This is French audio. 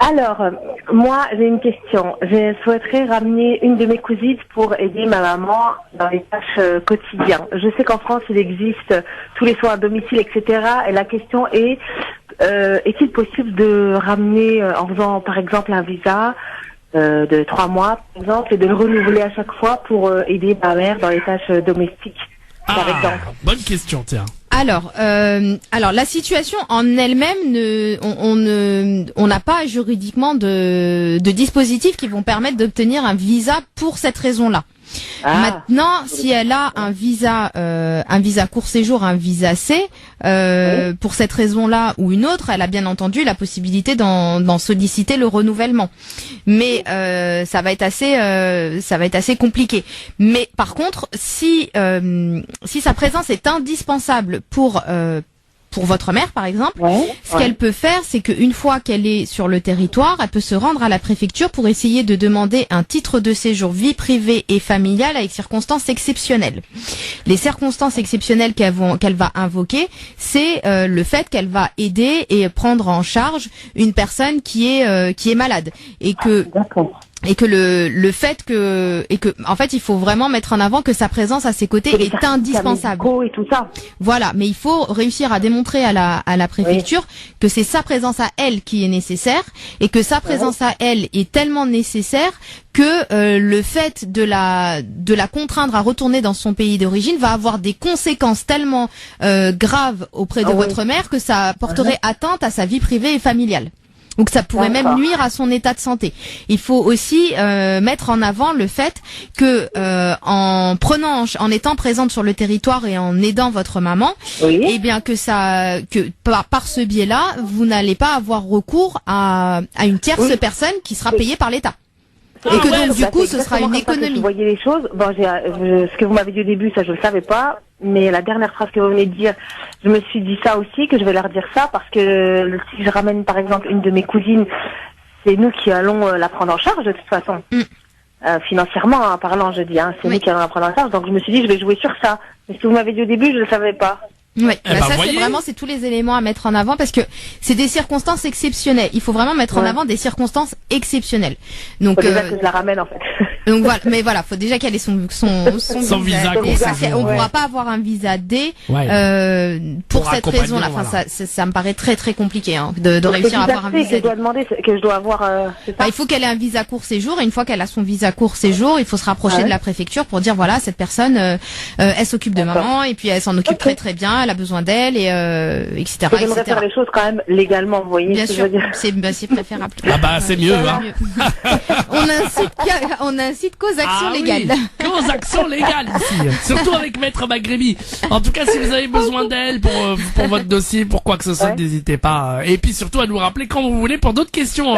Alors, moi, j'ai une question. Je souhaiterais ramener une de mes cousines pour aider ma maman dans les tâches quotidiennes. Je sais qu'en France, il existe tous les soins à domicile, etc. Et la question est-il possible de ramener en faisant, par exemple, un visa de 3 mois, par exemple, et de le renouveler à chaque fois pour aider ma mère dans les tâches domestiques, par exemple. Bonne question, tiens. Alors, la situation en elle-même, on n'a pas juridiquement de dispositifs qui vont permettre d'obtenir un visa pour cette raison-là. Maintenant, si elle a un visa court séjour, un visa C, pour cette raison-là ou une autre, elle a bien entendu la possibilité d'en solliciter le renouvellement. Mais ça va être assez compliqué. Mais par contre, si sa présence est indispensable pour votre mère, par exemple, ce qu'elle peut faire, c'est qu'une fois qu'elle est sur le territoire, elle peut se rendre à la préfecture pour essayer de demander un titre de séjour vie privée et familiale avec circonstances exceptionnelles. Les circonstances exceptionnelles qu'elle va invoquer, c'est le fait qu'elle va aider et prendre en charge une personne qui est malade et que le fait que en fait il faut vraiment mettre en avant que sa présence à ses côtés est indispensable. Et tout ça. Voilà, mais il faut réussir à démontrer à la préfecture que c'est sa présence à elle qui est nécessaire et que sa présence à elle est tellement nécessaire que le fait de la contraindre à retourner dans son pays d'origine va avoir des conséquences tellement graves auprès de votre mère que ça porterait atteinte à sa vie privée et familiale. Donc ça pourrait même nuire à son état de santé. Il faut aussi mettre en avant le fait que en étant présente sur le territoire et en aidant votre maman, eh bien que par ce biais-là, vous n'allez pas avoir recours à une tierce personne qui sera payée par l'État. Et que donc du coup, ce sera une économie. Vous voyez les choses. Bon, ce que vous m'avez dit au début, ça je le savais pas. Mais la dernière phrase que vous venez de dire, je me suis dit ça aussi, que je vais leur dire ça, parce que si je ramène par exemple une de mes cousines, c'est nous qui allons la prendre en charge de toute façon. Financièrement parlant, je dis, c'est nous qui allons la prendre en charge. Donc je me suis dit, je vais jouer sur ça. Mais ce que vous m'avez dit au début, je le savais pas. Oui, ça c'est tous les éléments à mettre en avant parce que c'est des circonstances exceptionnelles. Il faut vraiment mettre en avant des circonstances exceptionnelles. Donc faut déjà que je la ramène en fait. Donc voilà, mais voilà, faut déjà qu'elle ait son visa D. On pourra pas avoir un visa D pour cette raison-là. Enfin, ça me paraît très très compliqué de réussir à avoir un visa D. Que je dois demander, que je dois avoir. Il faut qu'elle ait un visa court séjour et une fois qu'elle a son visa court séjour, il faut se rapprocher de la préfecture pour dire voilà, cette personne, elle s'occupe de maman et puis elle s'en occupe très très bien. Elle a besoin d'elle et etc. J'aimerais faire les choses quand même légalement, vous voyez. Bien sûr, c'est préférable. C'est mieux. On incite qu'aux actions légales. Qu'aux actions légales ici. Surtout avec Maître Maghrébi. En tout cas, si vous avez besoin d'elle pour votre dossier, pour quoi que ce soit, n'hésitez pas. Et puis surtout à nous rappeler quand vous voulez pour d'autres questions.